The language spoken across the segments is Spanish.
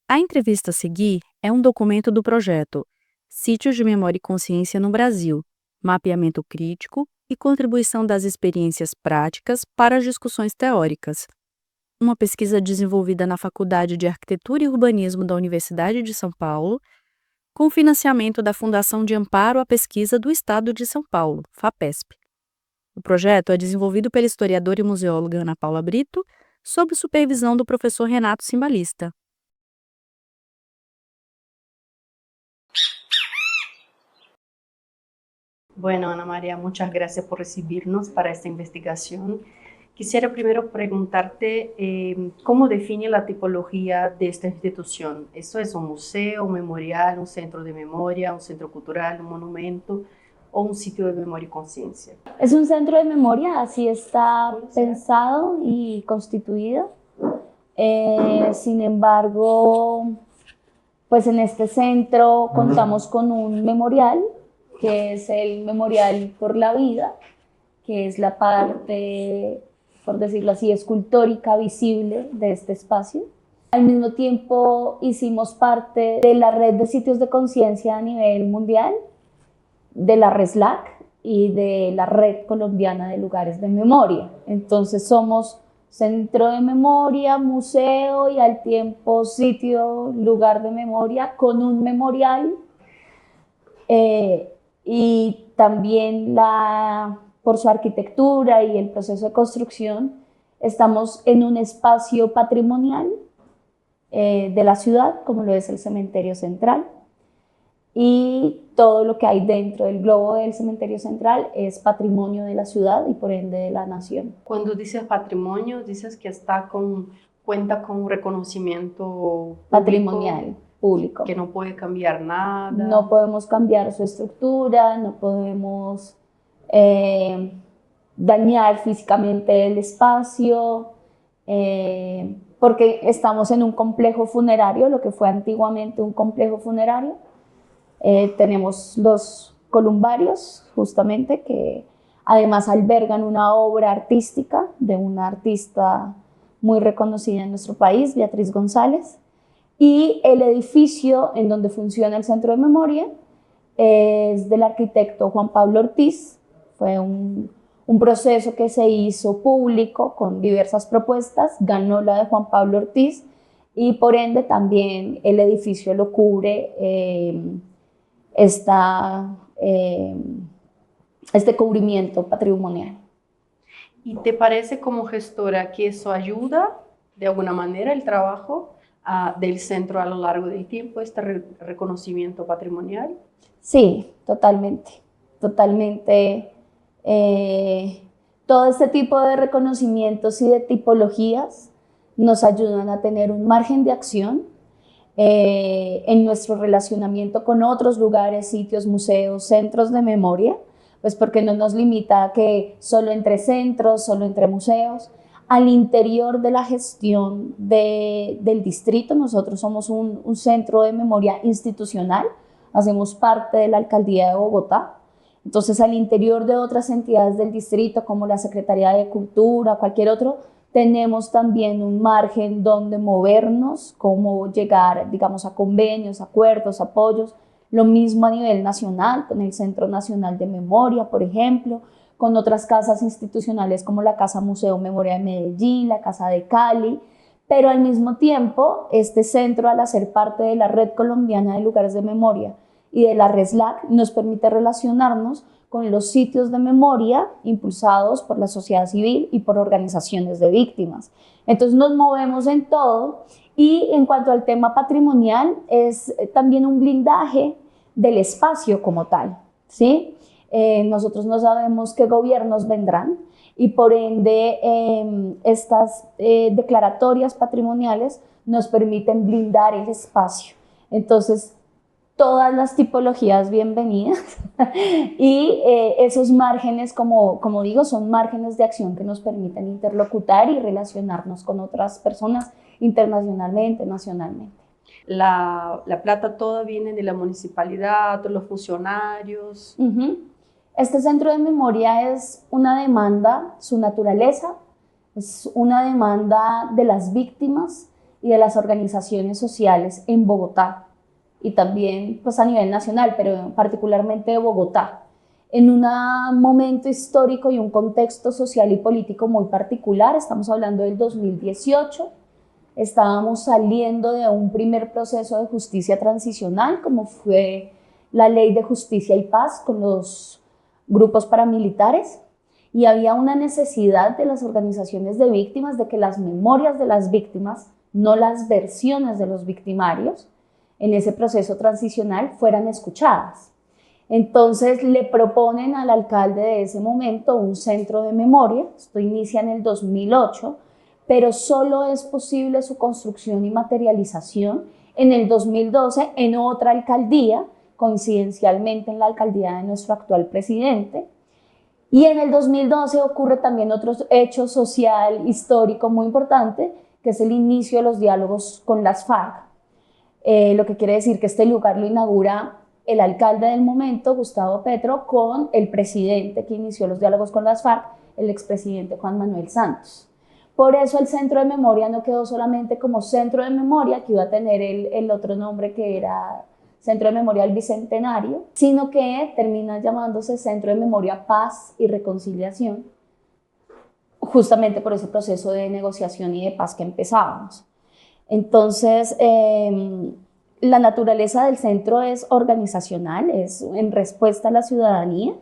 A entrevista a seguir é um documento do projeto Sítios de Memória e Consciência no Brasil, mapeamento crítico e contribuição das experiências práticas para as discussões teóricas. Uma pesquisa desenvolvida na Faculdade de Arquitetura e Urbanismo da Universidade de São Paulo, com financiamento da Fundação de Amparo à Pesquisa do Estado de São Paulo, FAPESP. O projeto é desenvolvido pela historiadora e museóloga Ana Paula Brito, sob supervisão do professor Renato Cimbalista. Bueno, Ana María, muchas gracias por recibirnos para esta investigación. Quisiera primero preguntarte cómo define la tipología de esta institución. ¿Eso es un museo, un memorial, un centro de memoria, un centro cultural, un monumento o un sitio de memoria y conciencia? Es un centro de memoria, así está pensado y constituido. Sin embargo, pues en este centro contamos con un memorial, que es el Memorial por la Vida, que es la parte, por decirlo así, escultórica visible de este espacio. Al mismo tiempo hicimos parte de la red de sitios de conciencia a nivel mundial, de la RESLAC y de la Red Colombiana de Lugares de Memoria. Entonces somos centro de memoria, museo y al tiempo sitio, lugar de memoria con un memorial. Y también por su arquitectura y el proceso de construcción, estamos en un espacio patrimonial de la ciudad, como lo es el cementerio central, y todo lo que hay dentro del globo del cementerio central es patrimonio de la ciudad y por ende de la nación. Cuando dices patrimonio, dices que cuenta con un reconocimiento patrimonial público. Que no puede cambiar nada. No podemos cambiar su estructura, no podemos dañar físicamente el espacio, porque estamos en un complejo funerario, lo que fue antiguamente un complejo funerario. Tenemos los columbarios, justamente, que además albergan una obra artística de una artista muy reconocida en nuestro país, Beatriz González. Y el edificio en donde funciona el Centro de Memoria es del arquitecto Juan Pablo Ortiz. Fue un proceso que se hizo público con diversas propuestas, ganó la de Juan Pablo Ortiz y por ende también el edificio lo cubre este cubrimiento patrimonial. ¿Y te parece como gestora que eso ayuda de alguna manera el trabajo del centro a lo largo del tiempo, este reconocimiento patrimonial? Sí, totalmente, totalmente. Todo este tipo de reconocimientos y de tipologías nos ayudan a tener un margen de acción en nuestro relacionamiento con otros lugares, sitios, museos, centros de memoria, pues porque no nos limita a que solo entre centros, solo entre museos. Al interior de la gestión del distrito, nosotros somos un centro de memoria institucional, hacemos parte de la Alcaldía de Bogotá. Entonces, al interior de otras entidades del distrito, como la Secretaría de Cultura, cualquier otro, tenemos también un margen donde movernos, cómo llegar, digamos, a convenios, acuerdos, apoyos. Lo mismo a nivel nacional, con el Centro Nacional de Memoria, por ejemplo, con otras casas institucionales como la Casa Museo Memoria de Medellín, la Casa de Cali, pero al mismo tiempo este centro, al hacer parte de la Red Colombiana de Lugares de Memoria y de la RESLAC, nos permite relacionarnos con los sitios de memoria impulsados por la sociedad civil y por organizaciones de víctimas. Entonces nos movemos en todo y en cuanto al tema patrimonial es también un blindaje del espacio como tal, ¿sí? Nosotros no sabemos qué gobiernos vendrán y por ende estas declaratorias patrimoniales nos permiten blindar el espacio. Entonces, todas las tipologías bienvenidas y esos márgenes, como digo, son márgenes de acción que nos permiten interlocutar y relacionarnos con otras personas internacionalmente, nacionalmente. La plata toda viene de la municipalidad, de los funcionarios. Este centro de memoria es una demanda, su naturaleza es una demanda de las víctimas y de las organizaciones sociales en Bogotá y también pues, a nivel nacional, pero particularmente de Bogotá, en un momento histórico y un contexto social y político muy particular. Estamos hablando del 2018, estábamos saliendo de un primer proceso de justicia transicional, como fue la Ley de Justicia y Paz con los grupos paramilitares, y había una necesidad de las organizaciones de víctimas de que las memorias de las víctimas, no las versiones de los victimarios, en ese proceso transicional fueran escuchadas. Entonces le proponen al alcalde de ese momento un centro de memoria. Esto inicia en el 2008, pero solo es posible su construcción y materialización en el 2012 en otra alcaldía, coincidencialmente en la alcaldía de nuestro actual presidente. Y en el 2012 ocurre también otro hecho social histórico muy importante, que es el inicio de los diálogos con las FARC. Lo que quiere decir que este lugar lo inaugura el alcalde del momento, Gustavo Petro, con el presidente que inició los diálogos con las FARC, el expresidente Juan Manuel Santos. Por eso el centro de memoria no quedó solamente como centro de memoria, que iba a tener el otro nombre que era Centro de Memoria del Bicentenario, sino que termina llamándose Centro de Memoria Paz y Reconciliación, justamente por ese proceso de negociación y de paz que empezábamos. Entonces, la naturaleza del centro es organizacional, es en respuesta a la ciudadanía,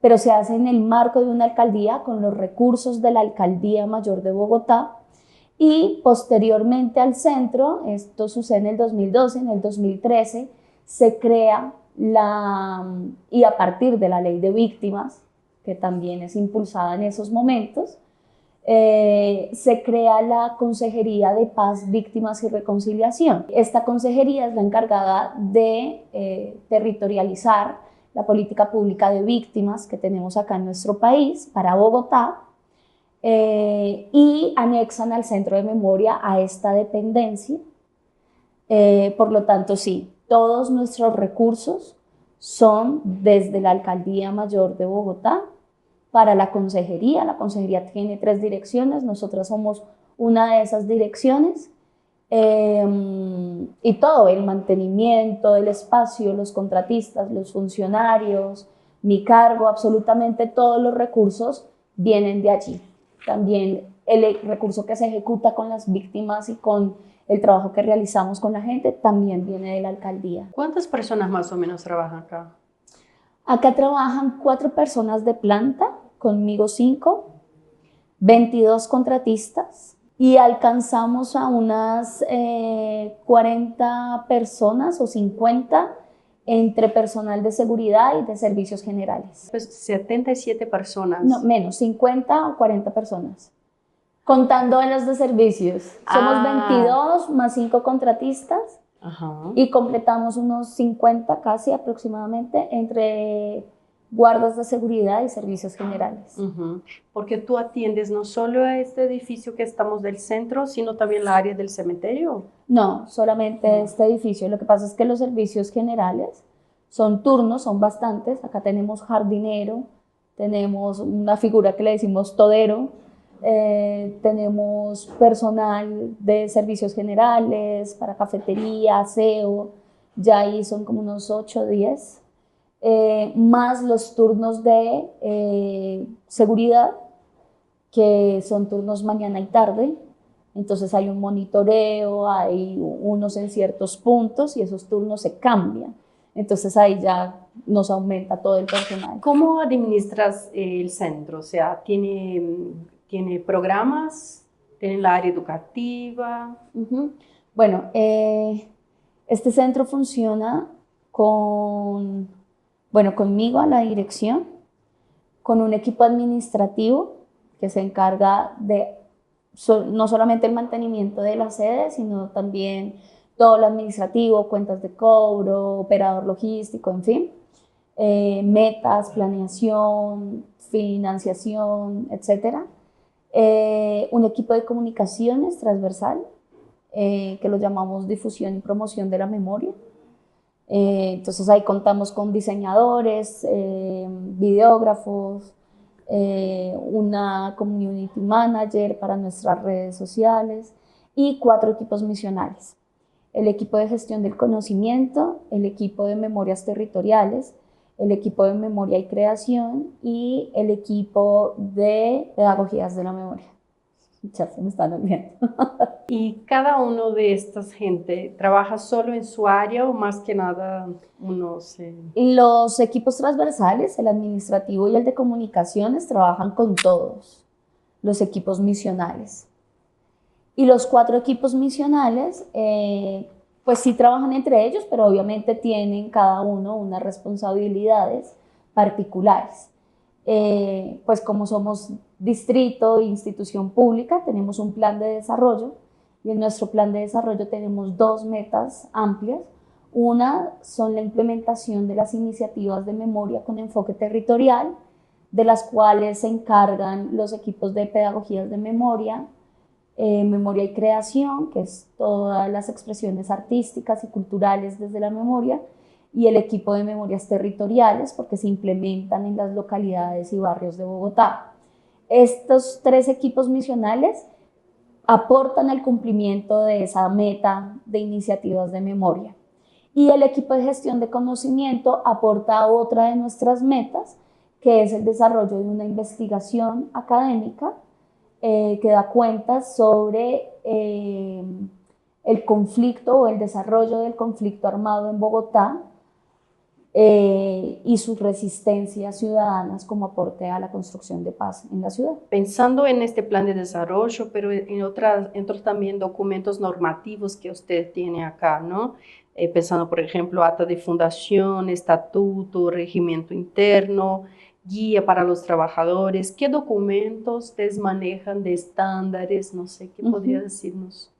pero se hace en el marco de una alcaldía con los recursos de la Alcaldía Mayor de Bogotá, y posteriormente al centro, esto sucede en el 2012, en el 2013, se crea y a partir de la Ley de Víctimas, que también es impulsada en esos momentos, se crea la Consejería de Paz, Víctimas y Reconciliación. Esta consejería es la encargada de territorializar la política pública de víctimas que tenemos acá en nuestro país para Bogotá, y anexan al centro de memoria a esta dependencia. Por lo tanto, sí, todos nuestros recursos son desde la Alcaldía Mayor de Bogotá para la consejería. La consejería tiene 3 direcciones, nosotras somos una de esas direcciones, y todo, el mantenimiento del espacio, los contratistas, los funcionarios, mi cargo, absolutamente todos los recursos vienen de allí. También el recurso que se ejecuta con las víctimas y con el trabajo que realizamos con la gente también viene de la alcaldía. ¿Cuántas personas más o menos trabajan acá? Acá trabajan 4 personas de planta, conmigo 5, 22 contratistas, y alcanzamos a unas 40 personas o 50 entre personal de seguridad y de servicios generales. Pues 77 personas. No, menos, 50 o 40 personas. Contando en los de servicios. Somos 22 más 5 contratistas. Ajá. Y completamos unos 50 casi aproximadamente entre guardas de seguridad y servicios generales. Porque tú atiendes no solo a este edificio que estamos del centro, sino también la área del cementerio. No, solamente este edificio. Lo que pasa es que los servicios generales son turnos, son bastantes. Acá tenemos jardinero, tenemos una figura que le decimos todero, tenemos personal de servicios generales para cafetería, aseo, ya ahí son como unos 8 o 10. Más los turnos de seguridad, que son turnos mañana y tarde. Entonces hay un monitoreo, hay unos en ciertos puntos y esos turnos se cambian. Entonces ahí ya nos aumenta todo el personal. ¿Cómo administras el centro? O sea, ¿tiene programas? ¿Tiene la área educativa? Bueno, este centro funciona conmigo a la dirección, con un equipo administrativo que se encarga de no solamente el mantenimiento de la sede, sino también todo lo administrativo, cuentas de cobro, operador logístico, en fin, metas, planeación, financiación, etc. Un equipo de comunicaciones transversal, que lo llamamos difusión y promoción de la memoria. Entonces ahí contamos con diseñadores, videógrafos, una community manager para nuestras redes sociales y 4 equipos misionales. El equipo de gestión del conocimiento, el equipo de memorias territoriales, el equipo de memoria y creación y el equipo de pedagogías de la memoria. Ya se me están olvidando. ¿Y cada uno de estas gente trabaja solo en su área o más que nada unos? Los equipos transversales, el administrativo y el de comunicaciones, trabajan con todos los equipos misionales. Y los 4 equipos misionales, pues sí trabajan entre ellos, pero obviamente tienen cada uno unas responsabilidades particulares. Pues como somos distrito e institución pública, tenemos un plan de desarrollo y en nuestro plan de desarrollo tenemos 2 metas amplias. Una son la implementación de las iniciativas de memoria con enfoque territorial, de las cuales se encargan los equipos de pedagogías de memoria, memoria y creación, que es todas las expresiones artísticas y culturales desde la memoria, y el equipo de memorias territoriales, porque se implementan en las localidades y barrios de Bogotá. Estos 3 equipos misionales aportan al cumplimiento de esa meta de iniciativas de memoria. Y el equipo de gestión de conocimiento aporta otra de nuestras metas, que es el desarrollo de una investigación académica que da cuenta sobre el conflicto o el desarrollo del conflicto armado en Bogotá y sus resistencias ciudadanas como aporte a la construcción de paz en la ciudad. Pensando en este plan de desarrollo, pero en otros también documentos normativos que usted tiene acá, ¿no? Pensando, por ejemplo, acta de fundación, estatuto, regimiento interno, guía para los trabajadores. ¿Qué documentos ustedes manejan de estándares? No sé, ¿qué podría decirnos?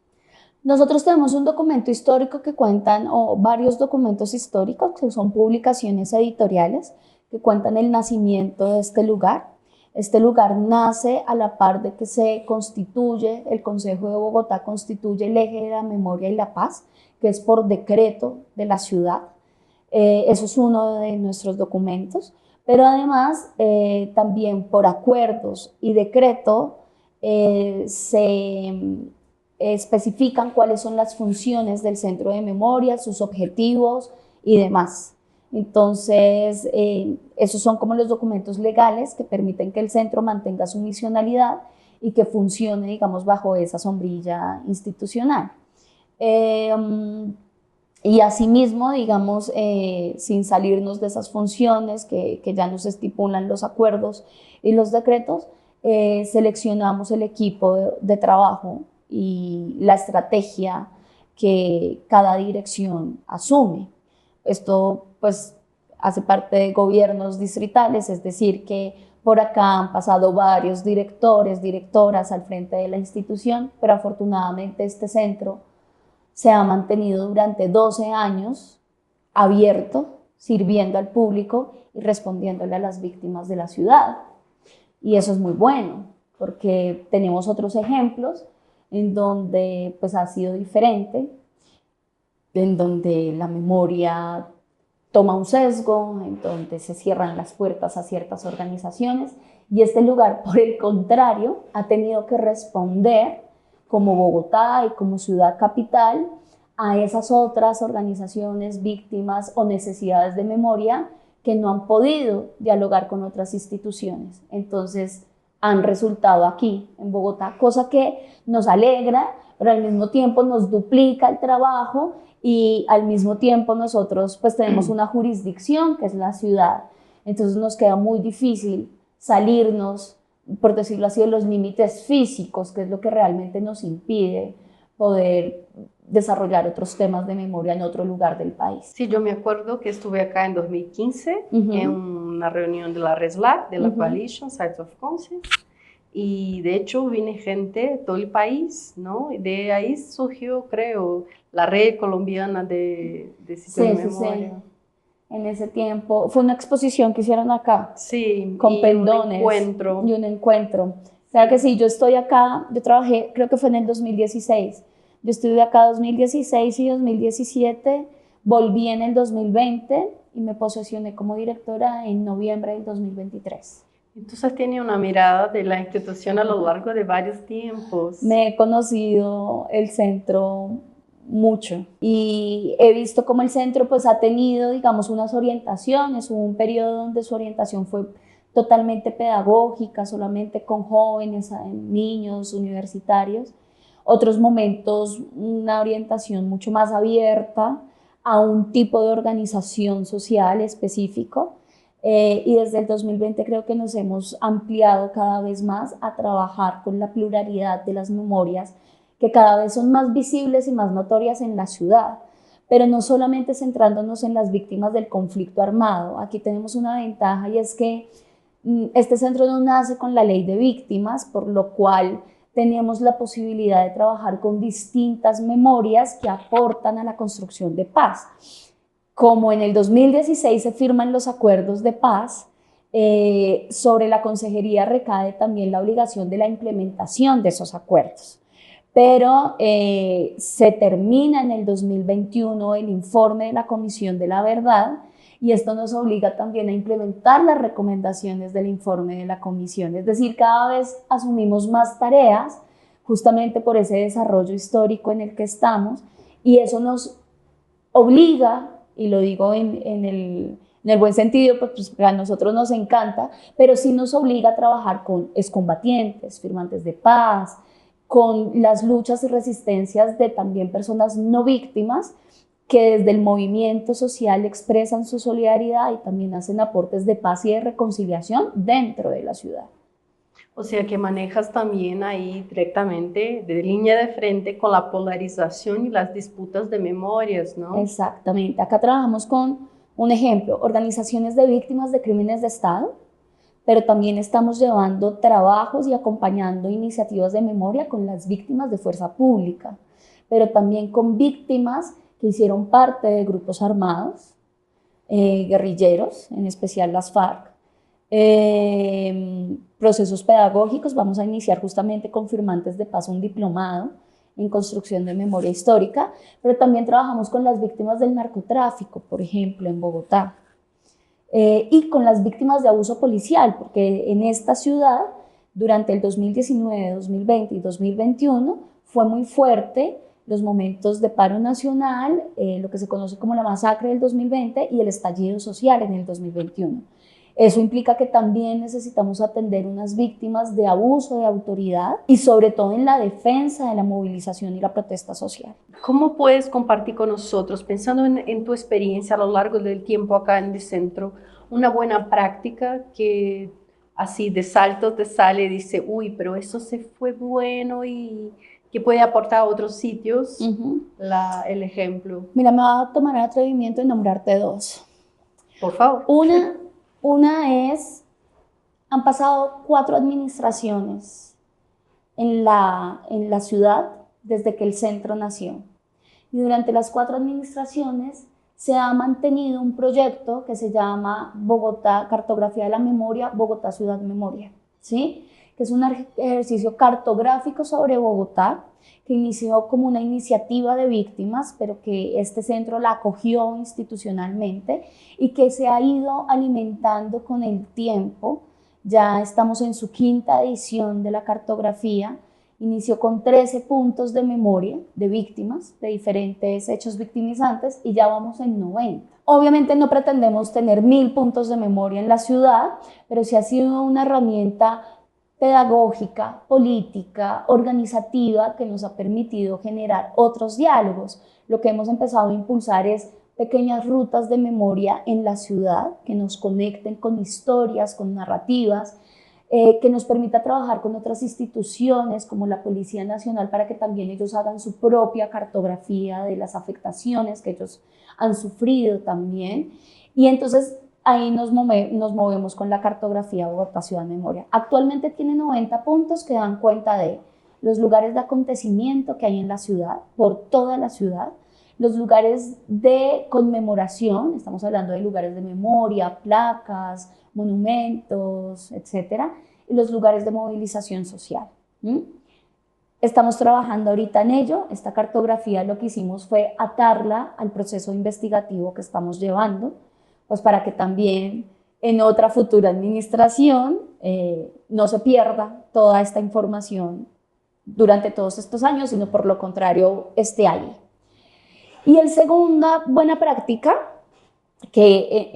Nosotros tenemos un documento histórico que cuentan, o varios documentos históricos que son publicaciones editoriales que cuentan el nacimiento de este lugar. Este lugar nace a la par de que se constituye, el Consejo de Bogotá constituye el eje de la memoria y la paz, que es por decreto de la ciudad. Eso es uno de nuestros documentos, pero además también por acuerdos y decreto se especifican cuáles son las funciones del centro de memoria, sus objetivos y demás. Entonces, esos son como los documentos legales que permiten que el centro mantenga su misionalidad y que funcione, digamos, bajo esa sombrilla institucional. Y asimismo, digamos, sin salirnos de esas funciones que ya nos estipulan los acuerdos y los decretos, seleccionamos el equipo de trabajo y la estrategia que cada dirección asume. Esto pues hace parte de gobiernos distritales, es decir, que por acá han pasado varios directores, directoras al frente de la institución, pero afortunadamente este centro se ha mantenido durante 12 años abierto, sirviendo al público y respondiéndole a las víctimas de la ciudad. Y eso es muy bueno, porque tenemos otros ejemplos en donde pues ha sido diferente, en donde la memoria toma un sesgo, en donde se cierran las puertas a ciertas organizaciones, y este lugar, por el contrario, ha tenido que responder como Bogotá y como ciudad capital a esas otras organizaciones, víctimas o necesidades de memoria que no han podido dialogar con otras instituciones. Entonces, han resultado aquí, en Bogotá, cosa que nos alegra, pero al mismo tiempo nos duplica el trabajo y al mismo tiempo nosotros pues tenemos una jurisdicción que es la ciudad. Entonces nos queda muy difícil salirnos, por decirlo así, de los límites físicos, que es lo que realmente nos impide poder desarrollar otros temas de memoria en otro lugar del país. Sí, yo me acuerdo que estuve acá en 2015 en una reunión de la RESLAC, de la Coalition Sites of Conscience, y de hecho vine gente de todo el país, ¿no? De ahí surgió, creo, la red colombiana de sitios de memoria. Sí. En ese tiempo fue una exposición que hicieron acá, sí, con pendones y un encuentro. Claro que sí, yo estoy acá, yo trabajé, creo que fue en el 2016. Yo estuve acá 2016 y 2017, volví en el 2020 y me posesioné como directora en noviembre del 2023. Entonces tiene una mirada de la institución a lo largo de varios tiempos. Me he conocido el centro mucho y he visto cómo el centro pues ha tenido, digamos, unas orientaciones, hubo un periodo donde su orientación fue totalmente pedagógica, solamente con jóvenes, niños, universitarios, otros momentos una orientación mucho más abierta a un tipo de organización social específico. Y desde el 2020 creo que nos hemos ampliado cada vez más a trabajar con la pluralidad de las memorias que cada vez son más visibles y más notorias en la ciudad, pero no solamente centrándonos en las víctimas del conflicto armado. Aquí tenemos una ventaja y es que este centro no nace con la ley de víctimas, por lo cual tenemos la posibilidad de trabajar con distintas memorias que aportan a la construcción de paz. Como en el 2016 se firman los acuerdos de paz, sobre la consejería recae también la obligación de la implementación de esos acuerdos. Pero se termina en el 2021 el informe de la Comisión de la Verdad y esto nos obliga también a implementar las recomendaciones del informe de la Comisión. Es decir, cada vez asumimos más tareas justamente por ese desarrollo histórico en el que estamos y eso nos obliga, y lo digo en el buen sentido, pues a nosotros nos encanta, pero sí nos obliga a trabajar con excombatientes, firmantes de paz, con las luchas y resistencias de también personas no víctimas que desde el movimiento social expresan su solidaridad y también hacen aportes de paz y de reconciliación dentro de la ciudad. O sea que manejas también ahí directamente de línea de frente con la polarización y las disputas de memorias, ¿no? Exactamente. Acá trabajamos con un ejemplo, organizaciones de víctimas de crímenes de Estado, pero también estamos llevando trabajos y acompañando iniciativas de memoria con las víctimas de fuerza pública, pero también con víctimas que hicieron parte de grupos armados, guerrilleros, en especial las FARC. Procesos pedagógicos, vamos a iniciar justamente con firmantes de paz un diplomado en construcción de memoria histórica, pero también trabajamos con las víctimas del narcotráfico, por ejemplo, en Bogotá, y con las víctimas de abuso policial, porque en esta ciudad, durante el 2019, 2020 y 2021, fue muy fuerte los momentos de paro nacional, lo que se conoce como la masacre del 2020 y el estallido social en el 2021. Eso implica que también necesitamos atender unas víctimas de abuso de autoridad y sobre todo en la defensa de la movilización y la protesta social. ¿Cómo puedes compartir con nosotros, pensando en tu experiencia a lo largo del tiempo acá en el centro, una buena práctica que así de salto te sale y dice, uy, pero eso se fue bueno y que puede aportar a otros sitios el ejemplo? Mira, me voy a tomar el atrevimiento de nombrarte dos. Por favor. Una es, han pasado 4 administraciones en la ciudad desde que el centro nació. Y durante las 4 administraciones se ha mantenido un proyecto que se llama Bogotá, Cartografía de la Memoria, Bogotá Ciudad Memoria, ¿sí? Que es un ejercicio cartográfico sobre Bogotá, que inició como una iniciativa de víctimas, pero que este centro la acogió institucionalmente y que se ha ido alimentando con el tiempo. Ya estamos en su 5ª edición de la cartografía. Inició con 13 puntos de memoria de víctimas de diferentes hechos victimizantes y ya vamos en 90. Obviamente no pretendemos tener 1000 puntos de memoria en la ciudad, pero sí ha sido una herramienta pedagógica, política, organizativa que nos ha permitido generar otros diálogos. Lo que hemos empezado a impulsar es pequeñas rutas de memoria en la ciudad que nos conecten con historias, con narrativas, que nos permita trabajar con otras instituciones como la Policía Nacional para que también ellos hagan su propia cartografía de las afectaciones que ellos han sufrido también. Y entonces ahí nos movemos con la cartografía Bogotá Ciudad Memoria. Actualmente tiene 90 puntos que dan cuenta de los lugares de acontecimiento que hay en la ciudad, por toda la ciudad, los lugares de conmemoración, estamos hablando de lugares de memoria, placas, monumentos, etcétera, y los lugares de movilización social. Estamos trabajando ahorita en ello. Esta cartografía lo que hicimos fue atarla al proceso investigativo que estamos llevando, pues para que también en otra futura administración no se pierda toda esta información durante todos estos años, sino por lo contrario esté ahí. Y el segunda buena práctica, que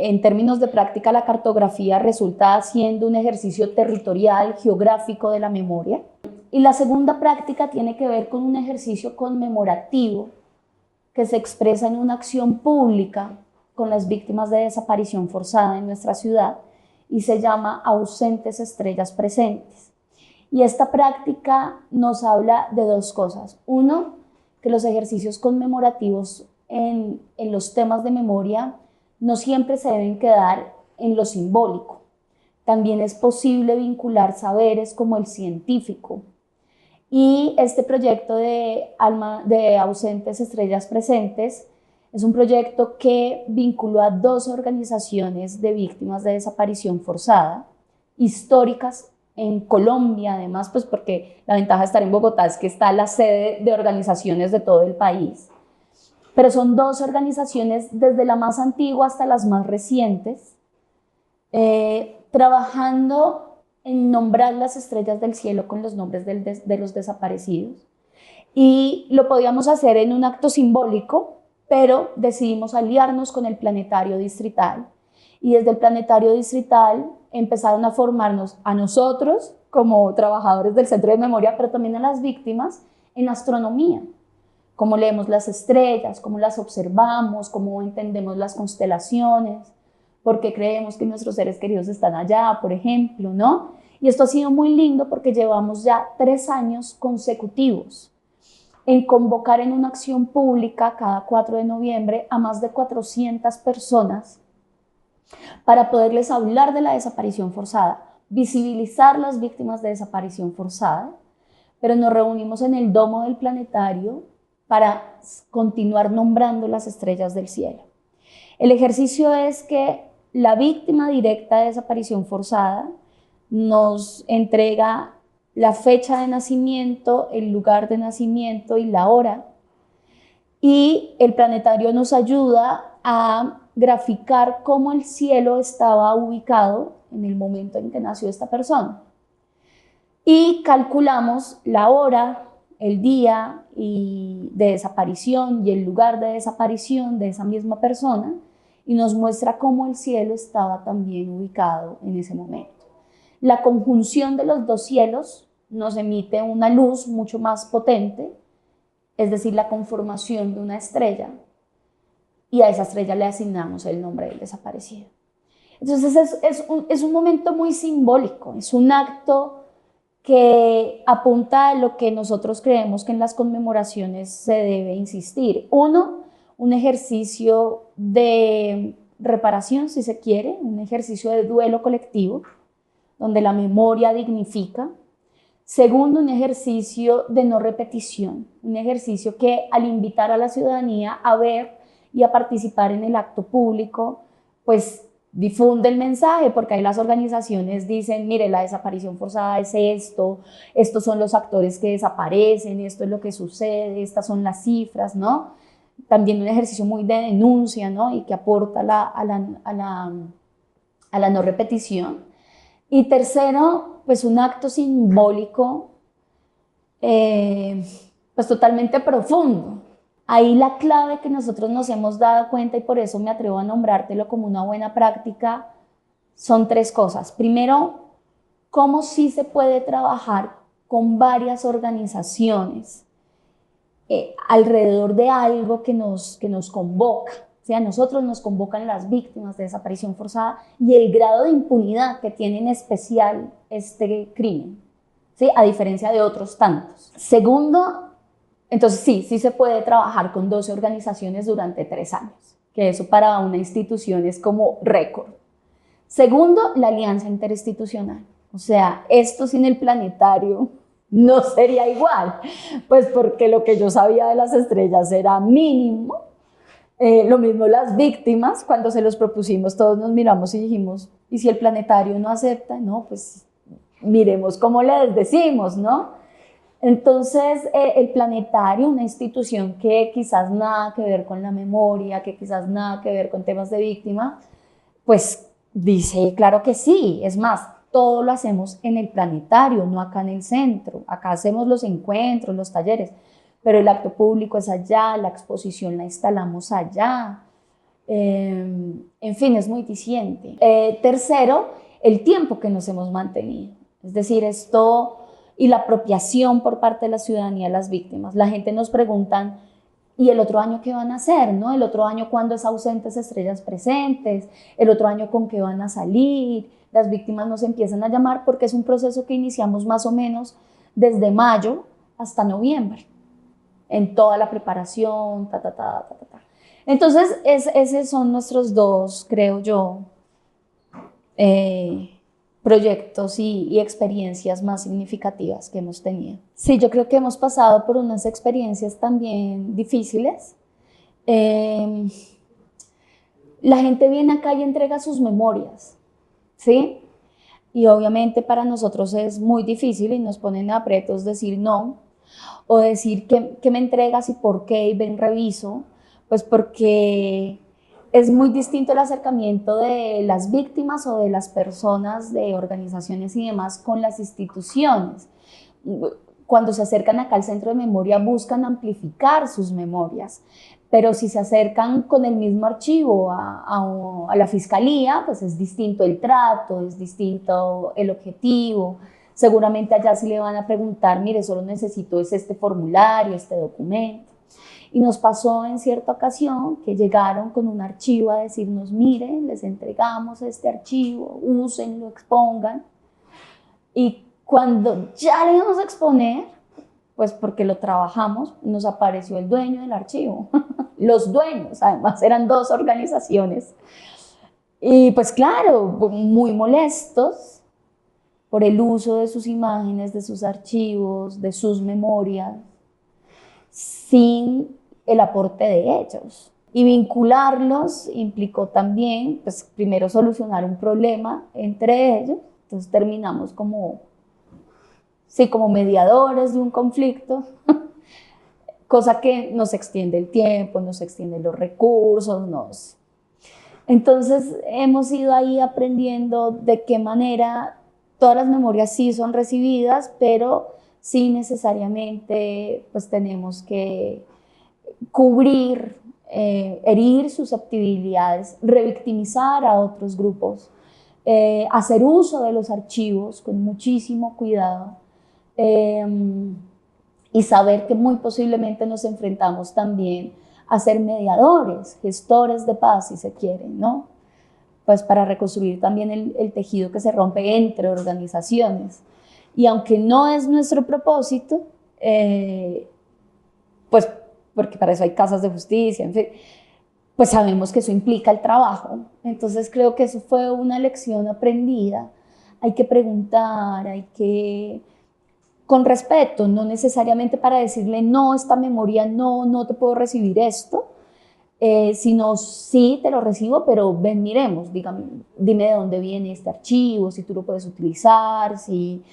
en términos de práctica la cartografía resulta siendo un ejercicio territorial, geográfico de la memoria. Y la segunda práctica tiene que ver con un ejercicio conmemorativo que se expresa en una acción pública con las víctimas de desaparición forzada en nuestra ciudad y se llama Ausentes Estrellas Presentes. Y esta práctica nos habla de dos cosas. Uno, que los ejercicios conmemorativos en los temas de memoria no siempre se deben quedar en lo simbólico. También es posible vincular saberes como el científico. Y este proyecto de Ausentes Estrellas Presentes es un proyecto que vinculó a 2 organizaciones de víctimas de desaparición forzada, históricas en Colombia, además, pues porque la ventaja de estar en Bogotá es que está la sede de organizaciones de todo el país. Pero son 2 organizaciones, desde la más antigua hasta las más recientes, trabajando en nombrar las estrellas del cielo con los nombres de los desaparecidos. Y lo podíamos hacer en un acto simbólico, pero decidimos aliarnos con el Planetario Distrital. Y desde el Planetario Distrital empezaron a formarnos a nosotros como trabajadores del Centro de Memoria, pero también a las víctimas en astronomía. Cómo leemos las estrellas, cómo las observamos, cómo entendemos las constelaciones, por qué creemos que nuestros seres queridos están allá, por ejemplo, ¿no? Y esto ha sido muy lindo porque llevamos ya 3 años consecutivos en convocar en una acción pública cada 4 de noviembre a más de 400 personas para poderles hablar de la desaparición forzada, visibilizar las víctimas de desaparición forzada, pero nos reunimos en el domo del planetario para continuar nombrando las estrellas del cielo. El ejercicio es que la víctima directa de desaparición forzada nos entrega la fecha de nacimiento, el lugar de nacimiento y la hora, y el planetario nos ayuda a graficar cómo el cielo estaba ubicado en el momento en que nació esta persona. Y calculamos la hora, el día de desaparición y el lugar de desaparición de esa misma persona y nos muestra cómo el cielo estaba también ubicado en ese momento. La conjunción de los 2 cielos nos emite una luz mucho más potente, es decir, la conformación de una estrella, y a esa estrella le asignamos el nombre del desaparecido. Entonces es un momento muy simbólico, es un acto que apunta a lo que nosotros creemos que en las conmemoraciones se debe insistir. Uno, un ejercicio de reparación, si se quiere, un ejercicio de duelo colectivo, donde la memoria dignifica. Segundo, un ejercicio de no repetición, un ejercicio que al invitar a la ciudadanía a ver y a participar en el acto público, pues difunde el mensaje, porque ahí las organizaciones dicen, mire, la desaparición forzada es esto, estos son los actores que desaparecen, esto es lo que sucede, estas son las cifras, ¿no? También un ejercicio muy de denuncia, ¿no? Y que aporta a la no repetición. Y tercero, pues un acto simbólico, pues totalmente profundo. Ahí la clave que nosotros nos hemos dado cuenta, y por eso me atrevo a nombrártelo como una buena práctica, son 3 cosas. Primero, cómo sí se puede trabajar con varias organizaciones alrededor de algo que nos convoca. O sea, a nosotros nos convocan las víctimas de desaparición forzada y el grado de impunidad que tiene en especial este crimen, ¿sí? A diferencia de otros tantos. Segundo, entonces sí se puede trabajar con 12 organizaciones durante 3 años, que eso para una institución es como récord. Segundo, la alianza interinstitucional. O sea, esto sin el planetario no sería igual, pues porque lo que yo sabía de las estrellas era mínimo. Lo mismo las víctimas, cuando se los propusimos, todos nos miramos y dijimos, ¿y si el planetario no acepta? No, pues miremos cómo les decimos, ¿no? Entonces, el planetario, una institución que quizás nada que ver con la memoria, que quizás nada que ver con temas de víctima, pues Dice, claro que sí, es más, todo lo hacemos en el planetario, no acá en el centro. Acá hacemos los encuentros, los talleres, pero el acto público es allá, la exposición la instalamos allá. En fin, es muy diciente. Tercero, el tiempo que nos hemos mantenido. Es decir, esto y la apropiación por parte de la ciudadanía de las víctimas. La gente nos pregunta, ¿y el otro año qué van a hacer? ¿No? ¿El otro año cuándo es ausentes estrellas presentes? ¿El otro año con qué van a salir? Las víctimas nos empiezan a llamar porque es un proceso que iniciamos más o menos desde mayo hasta noviembre, en toda la preparación, ta, ta, ta, ta, ta, ta. Entonces, esos son nuestros dos, creo yo, proyectos y experiencias más significativas que hemos tenido. Sí, yo creo que hemos pasado por unas experiencias también difíciles. La gente viene acá y entrega sus memorias, ¿sí? Y obviamente para nosotros es muy difícil y nos ponen a aprietos decir no, o decir qué me entregas y por qué, y ven, reviso, pues porque es muy distinto el acercamiento de las víctimas o de las personas, de organizaciones y demás con las instituciones. Cuando se acercan acá al centro de memoria buscan amplificar sus memorias, pero si se acercan con el mismo archivo a la fiscalía, pues es distinto el trato, es distinto el objetivo. Seguramente allá sí le van a preguntar, mire, solo necesito este formulario, este documento. Y nos pasó en cierta ocasión que llegaron con un archivo a decirnos, miren, les entregamos este archivo, úsenlo, expongan. Y cuando ya le íbamos a exponer, pues porque lo trabajamos, nos apareció el dueño del archivo. Los dueños, además, eran dos organizaciones. Y pues claro, muy molestos por el uso de sus imágenes, de sus archivos, de sus memorias, sin el aporte de ellos. Y vincularlos implicó también, pues primero solucionar un problema entre ellos, entonces terminamos como mediadores de un conflicto, cosa que nos extiende el tiempo, nos extiende los recursos, Entonces hemos ido ahí aprendiendo de qué manera todas las memorias sí son recibidas, pero sí necesariamente pues tenemos que cubrir, herir susceptibilidades, revictimizar a otros grupos, hacer uso de los archivos con muchísimo cuidado, y saber que muy posiblemente nos enfrentamos también a ser mediadores, gestores de paz, si se quieren, ¿no? Pues para reconstruir también el tejido que se rompe entre organizaciones. Y aunque no es nuestro propósito, pues porque para eso hay casas de justicia, en fin, pues sabemos que eso implica el trabajo. Entonces creo que eso fue una lección aprendida. Hay que preguntar, hay que, con respeto, no necesariamente para decirle no, esta memoria no te puedo recibir esto, sino sí te lo recibo, pero ven, miremos, dígame, dime de dónde viene este archivo, si tú lo puedes utilizar, si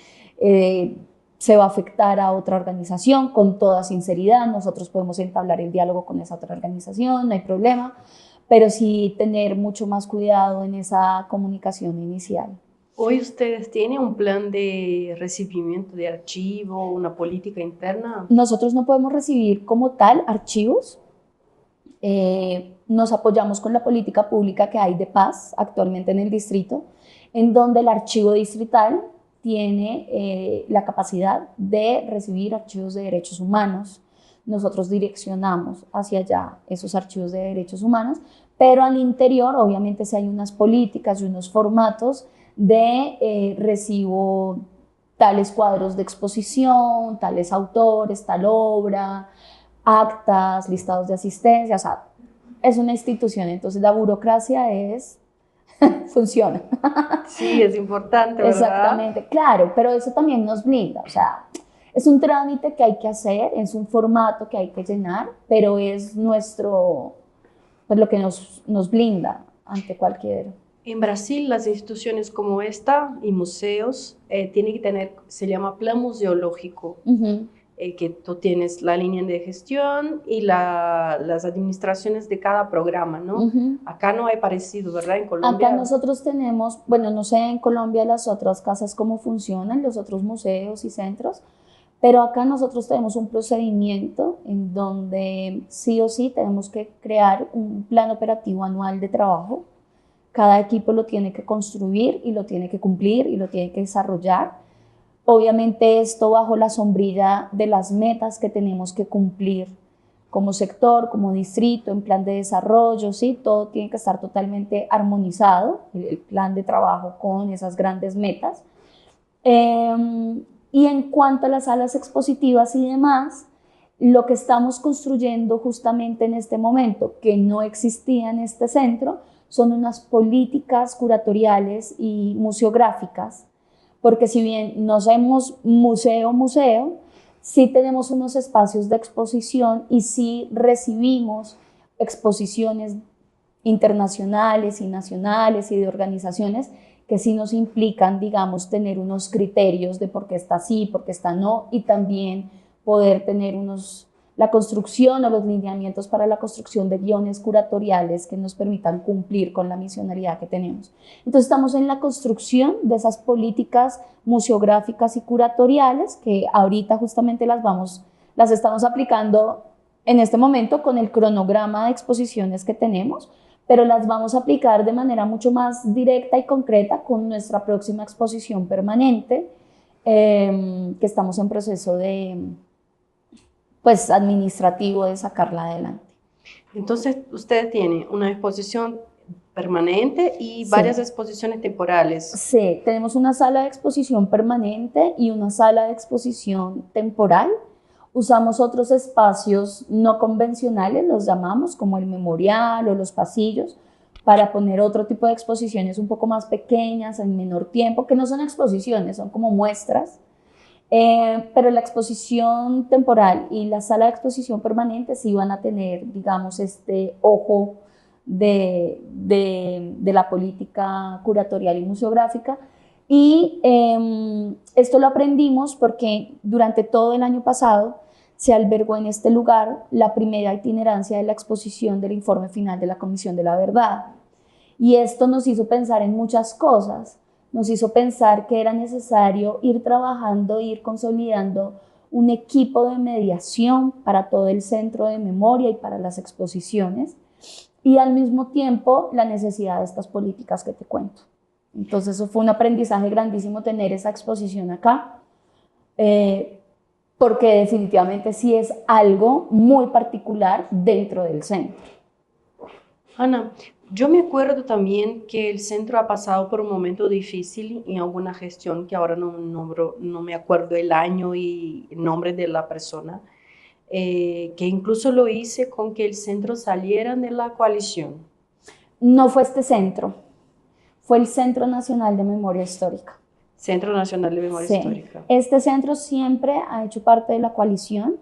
se va a afectar a otra organización, con toda sinceridad, nosotros podemos entablar el diálogo con esa otra organización, no hay problema, pero sí tener mucho más cuidado en esa comunicación inicial. ¿Hoy ustedes tienen un plan de recibimiento de archivo, una política interna? Nosotros no podemos recibir como tal archivos. Nos apoyamos con la política pública que hay de paz actualmente en el distrito, en donde el archivo distrital tiene la capacidad de recibir archivos de derechos humanos. Nosotros direccionamos hacia allá esos archivos de derechos humanos, pero al interior obviamente sí hay unas políticas y unos formatos de recibo tales cuadros de exposición, tales autores, tal obra, actas, listados de asistencia, o sea, es una institución, entonces la burocracia funciona. Sí, es importante, ¿verdad? Exactamente, claro, pero eso también nos blinda, o sea, es un trámite que hay que hacer, es un formato que hay que llenar, pero es pues lo que nos blinda ante cualquier. En Brasil, las instituciones como esta y museos tienen que tener, se llama plan museológico. que tú tienes la línea de gestión y las administraciones de cada programa, ¿no? Ujú. Acá no hay parecido, ¿verdad? En Colombia. Acá nosotros tenemos, bueno, no sé en Colombia las otras casas cómo funcionan, los otros museos y centros, pero acá nosotros tenemos un procedimiento en donde sí o sí tenemos que crear un plan operativo anual de trabajo. Cada equipo lo tiene que construir y lo tiene que cumplir y lo tiene que desarrollar. Obviamente esto bajo la sombrilla de las metas que tenemos que cumplir como sector, como distrito, en plan de desarrollo, ¿sí? Todo tiene que estar totalmente armonizado, el plan de trabajo con esas grandes metas. Y en cuanto a las salas expositivas y demás, lo que estamos construyendo justamente en este momento, que no existía en este centro, son unas políticas curatoriales y museográficas, porque si bien no somos museo, sí tenemos unos espacios de exposición y sí recibimos exposiciones internacionales y nacionales y de organizaciones que sí nos implican, digamos, tener unos criterios de por qué está así, por qué está no, y también poder tener la construcción o los lineamientos para la construcción de guiones curatoriales que nos permitan cumplir con la misionalidad que tenemos. Entonces estamos en la construcción de esas políticas museográficas y curatoriales que ahorita justamente las estamos aplicando en este momento con el cronograma de exposiciones que tenemos, pero las vamos a aplicar de manera mucho más directa y concreta con nuestra próxima exposición permanente, que estamos en proceso pues, administrativo de sacarla adelante. Entonces, usted tiene una exposición permanente y Sí. varias exposiciones temporales. Sí, tenemos una sala de exposición permanente y una sala de exposición temporal. Usamos otros espacios no convencionales, los llamamos, como el memorial o los pasillos, para poner otro tipo de exposiciones un poco más pequeñas, en menor tiempo, que no son exposiciones, son como muestras. Pero la exposición temporal y la sala de exposición permanente sí van a tener, digamos, este ojo de la política curatorial y museográfica. Y esto lo aprendimos porque durante todo el año pasado se albergó en este lugar la primera itinerancia de la exposición del informe final de la Comisión de la Verdad. Y esto nos hizo pensar en muchas cosas. Nos hizo pensar que era necesario ir trabajando, ir consolidando un equipo de mediación para todo el centro de memoria y para las exposiciones, y al mismo tiempo la necesidad de estas políticas que te cuento. Entonces eso fue un aprendizaje grandísimo tener esa exposición acá, porque definitivamente sí es algo muy particular dentro del centro. Ana, yo me acuerdo también que el centro ha pasado por un momento difícil en alguna gestión, que ahora no me acuerdo el año y el nombre de la persona, que incluso lo hice con que el centro saliera de la coalición. No fue este centro, fue el Centro Nacional de Memoria Histórica. Centro Nacional de Memoria Sí. Histórica. Este centro siempre ha hecho parte de la coalición.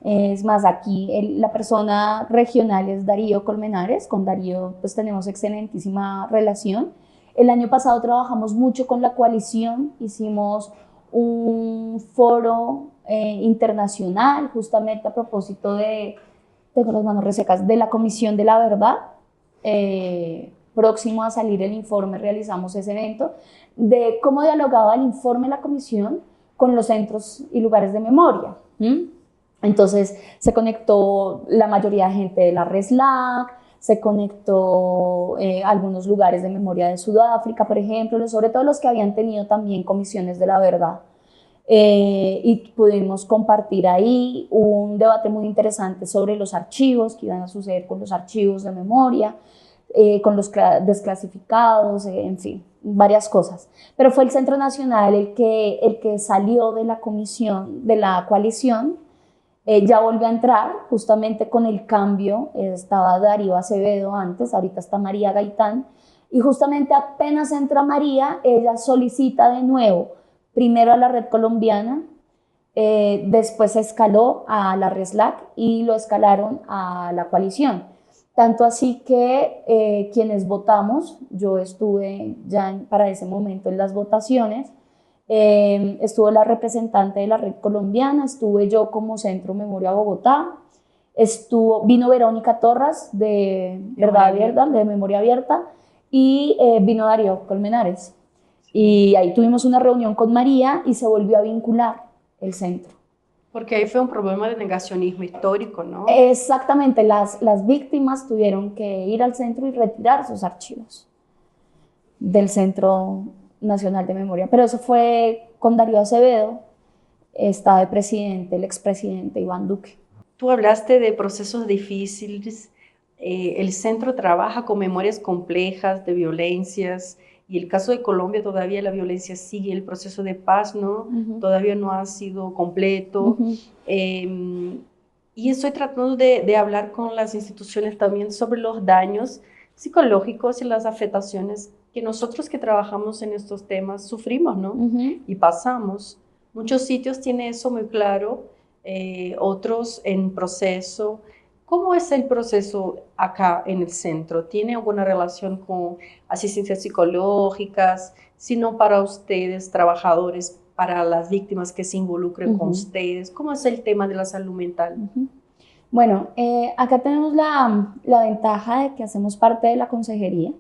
Es más, aquí la persona regional es Darío Colmenares. Con Darío pues tenemos excelentísima relación. El año pasado trabajamos mucho con la coalición, hicimos un foro internacional justamente a propósito tengo las manos resecas, de la Comisión de la Verdad. Próximo a salir el informe, realizamos ese evento de cómo dialogaba el informe de la comisión con los centros y lugares de memoria. Entonces se conectó la mayoría de gente de la RESLAC, se conectó algunos lugares de memoria de Sudáfrica, por ejemplo, sobre todo los que habían tenido también comisiones de la verdad. Y pudimos compartir ahí un debate muy interesante sobre los archivos, que iban a suceder con los archivos de memoria, con los desclasificados, en fin, varias cosas. Pero fue el Centro Nacional el que salió de la comisión, de la coalición, ya volvió a entrar justamente con el cambio. Estaba Darío Acevedo antes, ahorita está María Gaitán, y justamente apenas entra María, ella solicita de nuevo, primero a la Red Colombiana, después se escaló a la RESLAC y lo escalaron a la coalición. Tanto así que quienes votamos, yo estuve ya para ese momento en las votaciones, estuvo la representante de la Red Colombiana, estuve yo como Centro Memoria Bogotá, vino Verónica Torras de Verdad Abierta, de Memoria Abierta, y vino Darío Colmenares. Y ahí tuvimos una reunión con María y se volvió a vincular el centro. Porque ahí fue un problema de negacionismo histórico, ¿no? Exactamente, las víctimas tuvieron que ir al centro y retirar sus archivos del Centro Nacional de Memoria. Pero eso fue con Darío Acevedo, estaba de presidente, el expresidente Iván Duque. Tú hablaste de procesos difíciles. El centro trabaja con memorias complejas de violencias. Y el caso de Colombia todavía la violencia sigue, el proceso de paz, ¿no? Todavía no ha sido completo. Y estoy tratando de hablar con las instituciones también sobre los daños psicológicos y las afectaciones que nosotros que trabajamos en estos temas sufrimos, ¿no? Y pasamos. Muchos sitios tienen eso muy claro, otros en proceso. ¿Cómo es el proceso acá en el centro? ¿Tiene alguna relación con asistencias psicológicas? Si no para ustedes, trabajadores, para las víctimas que se involucren con ustedes. ¿Cómo es el tema de la salud mental? Bueno, acá tenemos la ventaja de que hacemos parte de la consejería.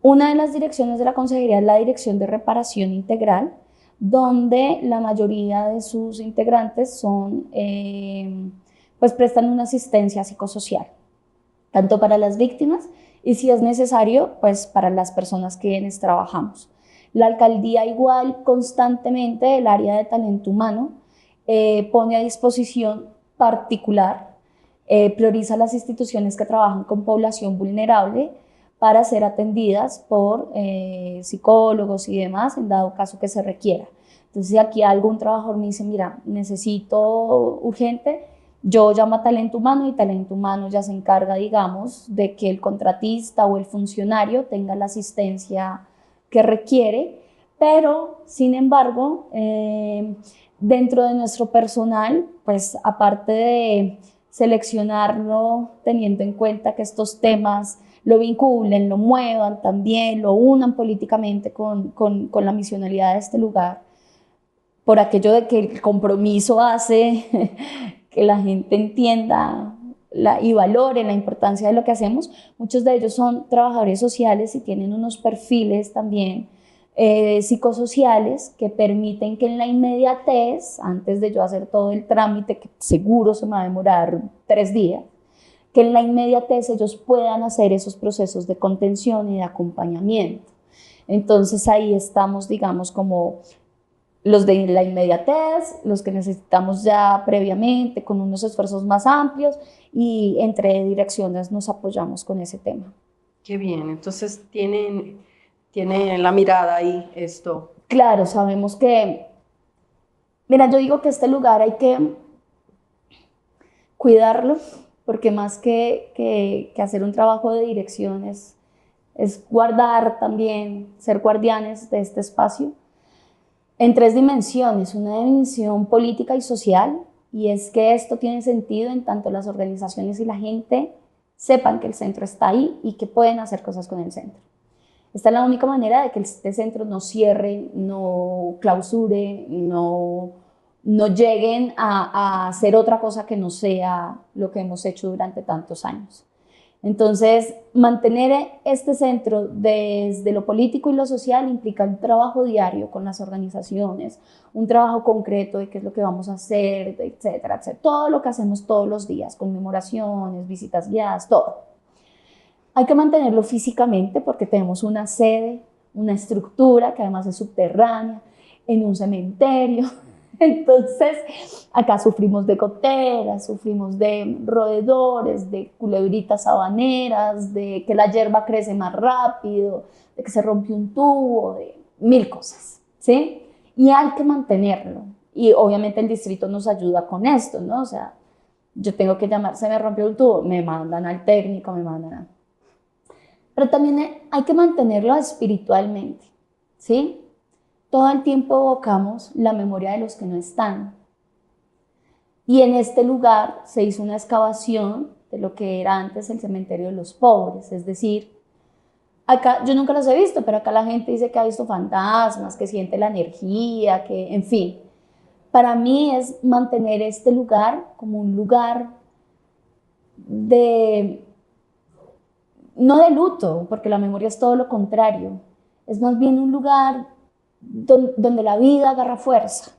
Una de las direcciones de la consejería es la Dirección de Reparación Integral, donde la mayoría de sus integrantes son... pues prestan una asistencia psicosocial, tanto para las víctimas y si es necesario, pues para las personas quienes trabajamos. La alcaldía igual constantemente, el área de talento humano, pone a disposición particular, prioriza las instituciones que trabajan con población vulnerable para ser atendidas por psicólogos y demás, en dado caso que se requiera. Entonces, si aquí algún trabajador me dice, mira, necesito urgente, yo llamo a talento humano y talento humano ya se encarga, digamos, de que el contratista o el funcionario tenga la asistencia que requiere, pero, sin embargo, dentro de nuestro personal, pues aparte de seleccionarlo teniendo en cuenta que estos temas lo vinculen, lo muevan también, lo unan políticamente con la misionalidad de este lugar, por aquello de que el compromiso hace que la gente entienda y valore la importancia de lo que hacemos. Muchos de ellos son trabajadores sociales y tienen unos perfiles también psicosociales que permiten que en la inmediatez, antes de yo hacer todo el trámite, que seguro se me va a demorar 3 días, que en la inmediatez ellos puedan hacer esos procesos de contención y de acompañamiento. Entonces ahí estamos, digamos, como los de la inmediatez, los que necesitamos ya previamente, con unos esfuerzos más amplios, y entre direcciones nos apoyamos con ese tema. Qué bien, entonces tienen la mirada ahí esto. Claro, sabemos que, mira, yo digo que este lugar hay que cuidarlo, porque más que hacer un trabajo de dirección es guardar también, ser guardianes de este espacio, en 3 dimensiones, una dimensión política y social, y es que esto tiene sentido en tanto las organizaciones y la gente sepan que el centro está ahí y que pueden hacer cosas con el centro. Esta es la única manera de que este centro no cierre, no clausure, no lleguen a hacer otra cosa que no sea lo que hemos hecho durante tantos años. Entonces, mantener este centro desde lo político y lo social implica un trabajo diario con las organizaciones, un trabajo concreto de qué es lo que vamos a hacer, etcétera, etcétera. Todo lo que hacemos todos los días, conmemoraciones, visitas guiadas, todo. Hay que mantenerlo físicamente porque tenemos una sede, una estructura que además es subterránea, en un cementerio. Entonces, acá sufrimos de goteras, sufrimos de roedores, de culebritas sabaneras, de que la hierba crece más rápido, de que se rompe un tubo, de 1000 cosas, ¿sí? Y hay que mantenerlo. Y obviamente el distrito nos ayuda con esto, ¿no? O sea, yo tengo que llamar, se me rompió un tubo, me mandan al técnico, me mandan a... Pero también hay que mantenerlo espiritualmente, ¿sí? Todo el tiempo evocamos la memoria de los que no están. Y en este lugar se hizo una excavación de lo que era antes el cementerio de los pobres, es decir, Acá, yo nunca los he visto, pero acá la gente dice que ha visto fantasmas, que siente la energía, que, en fin. Para mí es mantener este lugar como un lugar de, no de luto, porque la memoria es todo lo contrario, es más bien un lugar donde la vida agarra fuerza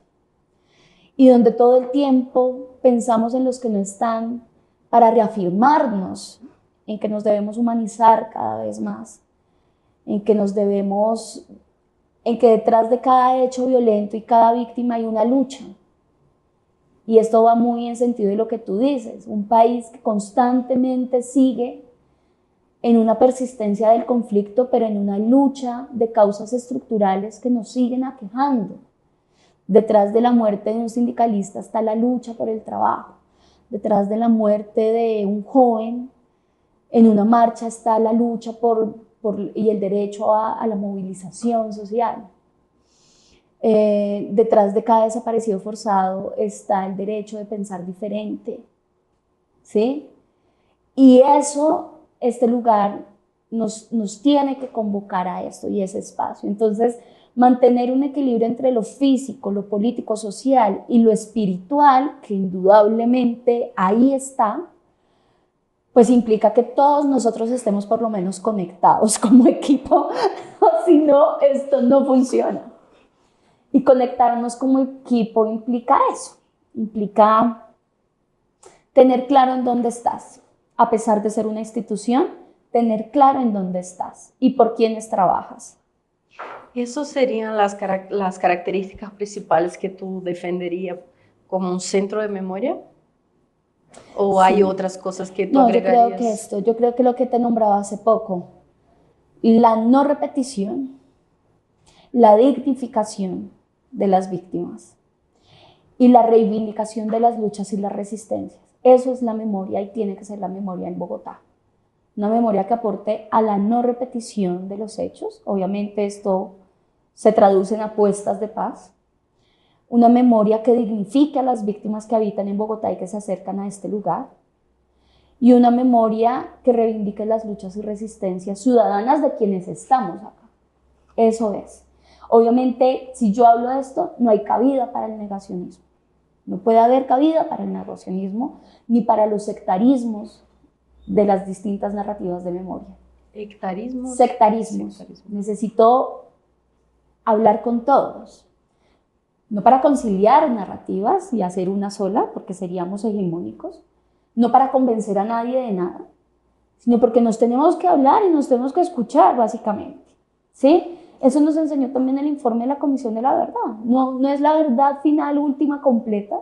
y donde todo el tiempo pensamos en los que no están para reafirmarnos en que nos debemos humanizar cada vez más, en que en que detrás de cada hecho violento y cada víctima hay una lucha. Y esto va muy en sentido de lo que tú dices, un país que constantemente sigue en una persistencia del conflicto, pero en una lucha de causas estructurales que nos siguen aquejando. Detrás de la muerte de un sindicalista está la lucha por el trabajo. Detrás de la muerte de un joven en una marcha está la lucha y el derecho a la movilización social. Detrás de cada desaparecido forzado está el derecho de pensar diferente, ¿sí? Y eso, este lugar nos tiene que convocar a esto y ese espacio. Entonces, mantener un equilibrio entre lo físico, lo político, social y lo espiritual, que indudablemente ahí está, pues implica que todos nosotros estemos por lo menos conectados como equipo, o si no, esto no funciona. Y conectarnos como equipo implica eso, implica tener claro en dónde estás, a pesar de ser una institución, tener claro en dónde estás y por quiénes trabajas. ¿Esas serían las características principales que tú defenderías como un centro de memoria? ¿O hay otras cosas que tú agregarías? Yo creo que lo que te nombraba hace poco, la no repetición, la dignificación de las víctimas y la reivindicación de las luchas y las resistencias. Eso es la memoria y tiene que ser la memoria en Bogotá. Una memoria que aporte a la no repetición de los hechos. Obviamente esto se traduce en apuestas de paz. Una memoria que dignifique a las víctimas que habitan en Bogotá y que se acercan a este lugar. Y una memoria que reivindique las luchas y resistencias ciudadanas de quienes estamos acá. Eso es. Obviamente, si yo hablo de esto, no hay cabida para el negacionismo. No puede haber cabida para el negacionismo ni para los sectarismos de las distintas narrativas de memoria. ¿Sectarismos? Sectarismos. Necesito hablar con todos. No para conciliar narrativas y hacer una sola, porque seríamos hegemónicos. No para convencer a nadie de nada, sino porque nos tenemos que hablar y nos tenemos que escuchar, básicamente. ¿Sí? Eso nos enseñó también el informe de la Comisión de la Verdad. No es la verdad final, última, completa,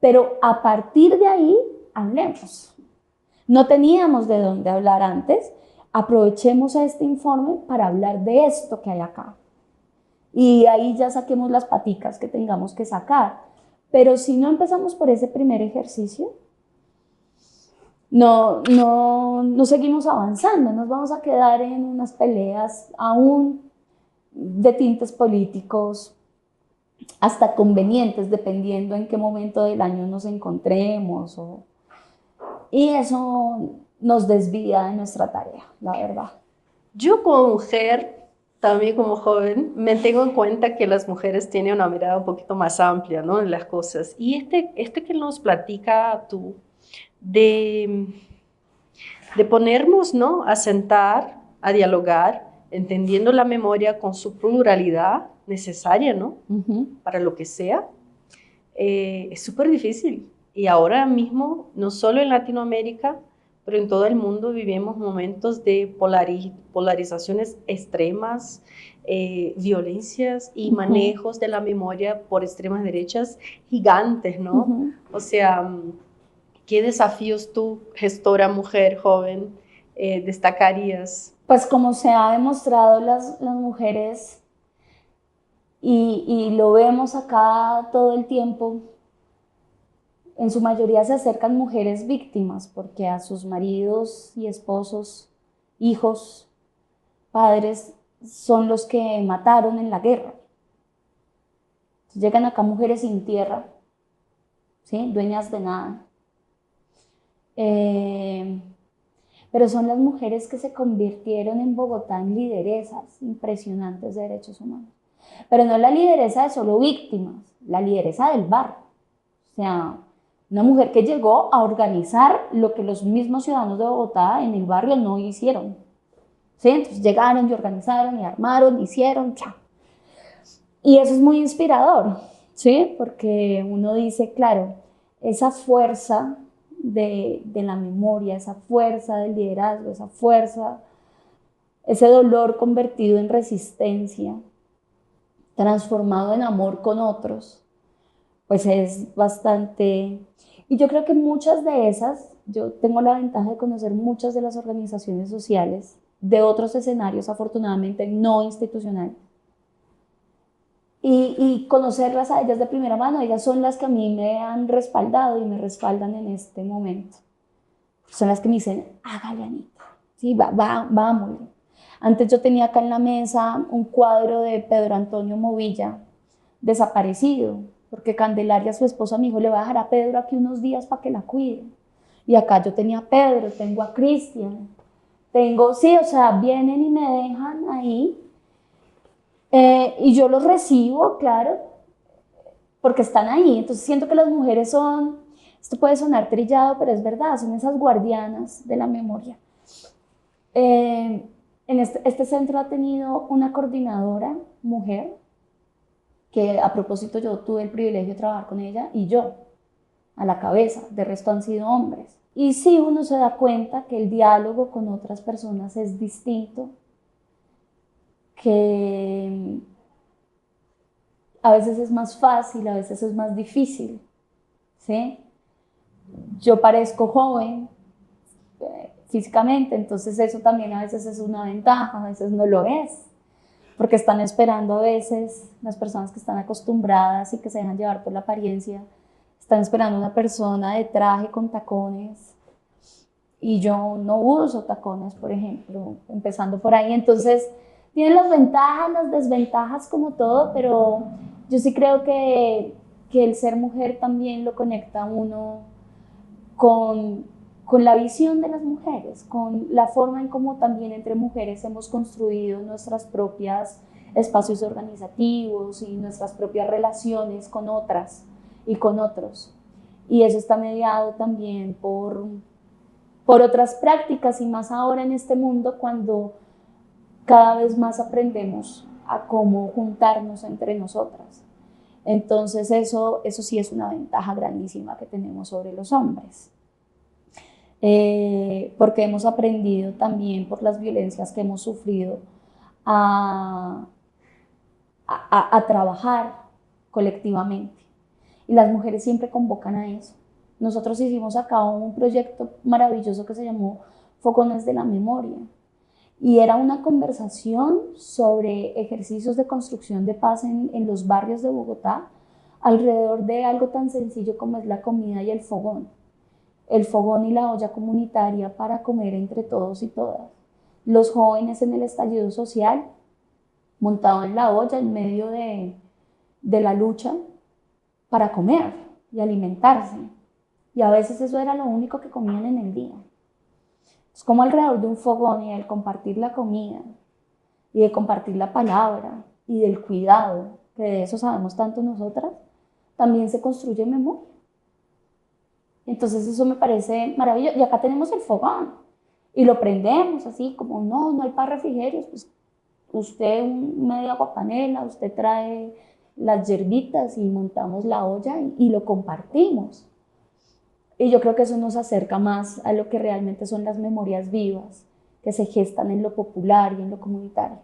pero a partir de ahí, hablemos. No teníamos de dónde hablar antes, aprovechemos a este informe para hablar de esto que hay acá. Y ahí ya saquemos las paticas que tengamos que sacar. Pero si no empezamos por ese primer ejercicio, no seguimos avanzando, nos vamos a quedar en unas peleas aún de tintes políticos, hasta convenientes, dependiendo en qué momento del año nos encontremos. Y eso nos desvía de nuestra tarea, la verdad. Yo como mujer, también como joven, me tengo en cuenta que las mujeres tienen una mirada un poquito más amplia, ¿no?, en las cosas. Y este que nos platica tú, de ponernos, ¿no?, a sentar, a dialogar, entendiendo la memoria con su pluralidad necesaria, ¿no?, para lo que sea, es súper difícil. Y ahora mismo, no solo en Latinoamérica, pero en todo el mundo vivimos momentos de polarizaciones extremas, violencias y manejos de la memoria por extremas derechas gigantes, ¿no? O sea, ¿qué desafíos tú, gestora, mujer, joven, destacarías? Pues como se ha demostrado, las mujeres, y lo vemos acá todo el tiempo, en su mayoría se acercan mujeres víctimas porque a sus maridos y esposos, hijos, padres, son los que mataron en la guerra. Llegan acá mujeres sin tierra, ¿sí?, dueñas de nada. pero son las mujeres que se convirtieron en Bogotá en lideresas impresionantes de derechos humanos. Pero no la lideresa de solo víctimas, la lideresa del barrio. O sea, una mujer que llegó a organizar lo que los mismos ciudadanos de Bogotá en el barrio no hicieron. ¿Sí? Entonces llegaron y organizaron y armaron, hicieron, ¡cha! Y eso es muy inspirador, ¿sí? Porque uno dice, claro, esa fuerza de la memoria, esa fuerza del liderazgo, esa fuerza, ese dolor convertido en resistencia, transformado en amor con otros, pues es bastante... Y yo creo que muchas de esas, yo tengo la ventaja de conocer muchas de las organizaciones sociales de otros escenarios, afortunadamente no institucionales, y conocerlas a ellas de primera mano. Ellas son las que a mí me han respaldado y me respaldan en este momento. Son las que me dicen, hágale, Anita, sí, vamos. Antes yo tenía acá en la mesa un cuadro de Pedro Antonio Movilla, desaparecido, porque Candelaria, su esposa, me dijo, le voy a dejar a Pedro aquí unos días para que la cuide. Y acá yo tenía a Pedro, tengo a Cristian, sí, o sea, vienen y me dejan ahí. Y yo los recibo, claro, porque están ahí. Entonces siento que las mujeres son, esto puede sonar trillado, pero es verdad, son esas guardianas de la memoria. En este centro ha tenido una coordinadora mujer, que a propósito yo tuve el privilegio de trabajar con ella, y yo, a la cabeza, de resto han sido hombres. Y sí, uno se da cuenta que el diálogo con otras personas es distinto, que a veces es más fácil, a veces es más difícil, ¿sí? Yo parezco joven físicamente, entonces eso también a veces es una ventaja, a veces no lo es, porque están esperando a veces, las personas que están acostumbradas y que se dejan llevar por la apariencia, están esperando una persona de traje con tacones, y yo no uso tacones, por ejemplo, empezando por ahí. Entonces tiene las ventajas, las desventajas como todo, pero yo sí creo que el ser mujer también lo conecta a uno con la visión de las mujeres, con la forma en cómo también entre mujeres hemos construido nuestras propias espacios organizativos y nuestras propias relaciones con otras y con otros. Y eso está mediado también por otras prácticas, y más ahora en este mundo cuando cada vez más aprendemos a cómo juntarnos entre nosotras. Entonces eso sí es una ventaja grandísima que tenemos sobre los hombres. Porque hemos aprendido también por las violencias que hemos sufrido a trabajar colectivamente. Y las mujeres siempre convocan a eso. Nosotros hicimos acá un proyecto maravilloso que se llamó Fogones de la Memoria. Y era una conversación sobre ejercicios de construcción de paz en los barrios de Bogotá, alrededor de algo tan sencillo como es la comida y el fogón y la olla comunitaria para comer entre todos y todas. Los jóvenes en el estallido social, montados en la olla en medio de la lucha para comer y alimentarse. Y a veces eso era lo único que comían en el día. Es como alrededor de un fogón, y el compartir la comida y de compartir la palabra y del cuidado, que de eso sabemos tanto nosotras, también se construye memoria. Entonces eso me parece maravilloso. Y acá tenemos el fogón y lo prendemos así como no hay para refrigerios, pues usted media aguapanela, usted trae las hierbitas y montamos la olla y lo compartimos. Y yo creo que eso nos acerca más a lo que realmente son las memorias vivas, que se gestan en lo popular y en lo comunitario.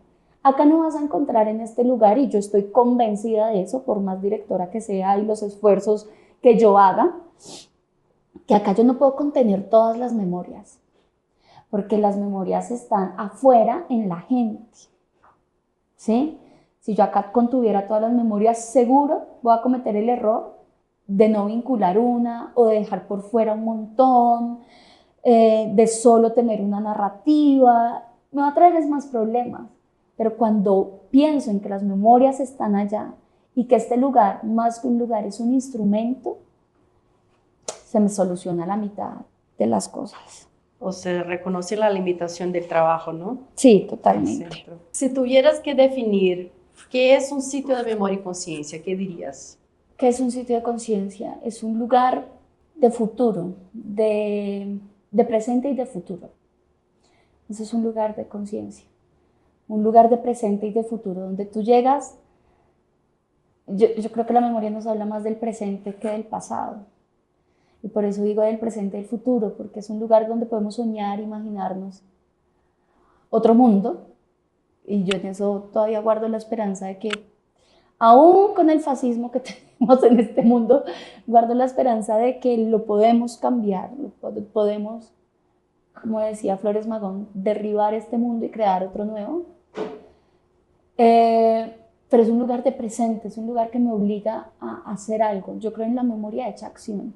Acá no vas a encontrar en este lugar, y yo estoy convencida de eso, por más directora que sea y los esfuerzos que yo haga, que acá yo no puedo contener todas las memorias, porque las memorias están afuera en la gente, ¿sí? Si yo acá contuviera todas las memorias, seguro voy a cometer el error de no vincular una, o de dejar por fuera un montón, de solo tener una narrativa. Me va a traer más problemas. Pero cuando pienso en que las memorias están allá y que este lugar, más que un lugar, es un instrumento, se me soluciona la mitad de las cosas. O se reconoce la limitación del trabajo, ¿no? Sí, El totalmente. centro. Si tuvieras que definir qué es un sitio de memoria y conciencia, ¿qué dirías? ¿Qué es un sitio de conciencia? Es un lugar de futuro, de presente y de futuro. Ese es un lugar de conciencia, un lugar de presente y de futuro, donde tú llegas. Yo creo que la memoria nos habla más del presente que del pasado. Y por eso digo del presente y del futuro, porque es un lugar donde podemos soñar, imaginarnos otro mundo. Y yo en eso todavía guardo la esperanza de que, aún con el fascismo que tenemos en este mundo, guardo la esperanza de que lo podemos cambiar, podemos, como decía Flores Magón, derribar este mundo y crear otro nuevo. Pero es un lugar de presente, es un lugar que me obliga a hacer algo. Yo creo en la memoria hecha acción,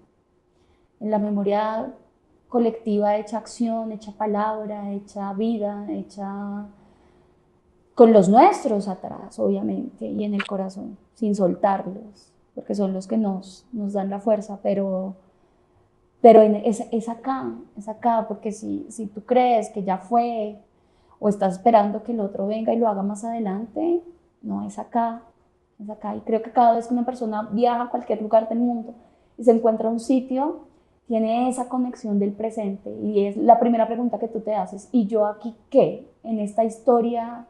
en la memoria colectiva hecha acción, hecha palabra, hecha vida, hecha con los nuestros atrás, obviamente, y en el corazón, sin soltarlos, porque son los que nos dan la fuerza, pero es acá, porque si tú crees que ya fue, o estás esperando que el otro venga y lo haga más adelante, no, es acá. Y creo que cada vez que una persona viaja a cualquier lugar del mundo y se encuentra un sitio, tiene esa conexión del presente, y es la primera pregunta que tú te haces: ¿y yo aquí qué? En esta historia,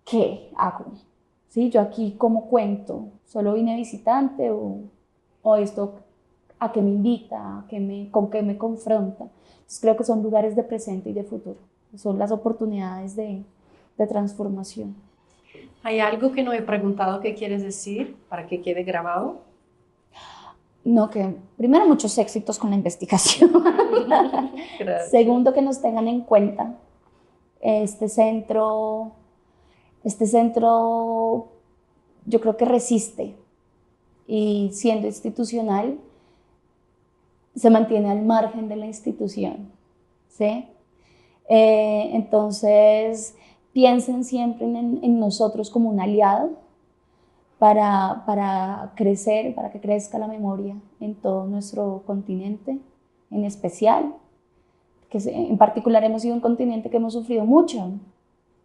¿qué hago? ¿Sí? ¿Yo aquí cómo cuento? ¿Solo vine visitante o esto a qué me invita, con qué me confronta? Entonces creo que son lugares de presente y de futuro, son las oportunidades de transformación. ¿Hay algo que no he preguntado que quieres decir para que quede grabado? No, que primero, muchos éxitos con la investigación. Gracias. Segundo, que nos tengan en cuenta. Este centro yo creo que resiste, y siendo institucional se mantiene al margen de la institución, ¿sí? Entonces piensen siempre en nosotros como un aliado para crecer, para que crezca la memoria en todo nuestro continente, en especial, que en particular hemos sido un continente que hemos sufrido mucho,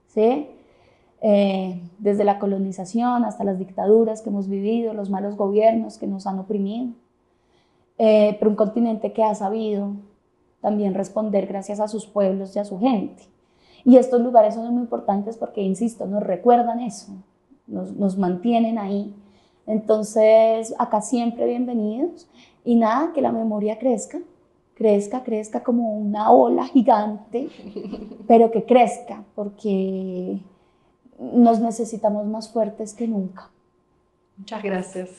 ¿sí? Desde la colonización hasta las dictaduras que hemos vivido, los malos gobiernos que nos han oprimido, pero un continente que ha sabido también responder gracias a sus pueblos y a su gente. Y estos lugares son muy importantes porque, insisto, nos recuerdan eso, nos mantienen ahí. Entonces, acá siempre bienvenidos, y nada, que la memoria crezca como una ola gigante, pero que crezca, porque nos necesitamos más fuertes que nunca. Muchas gracias.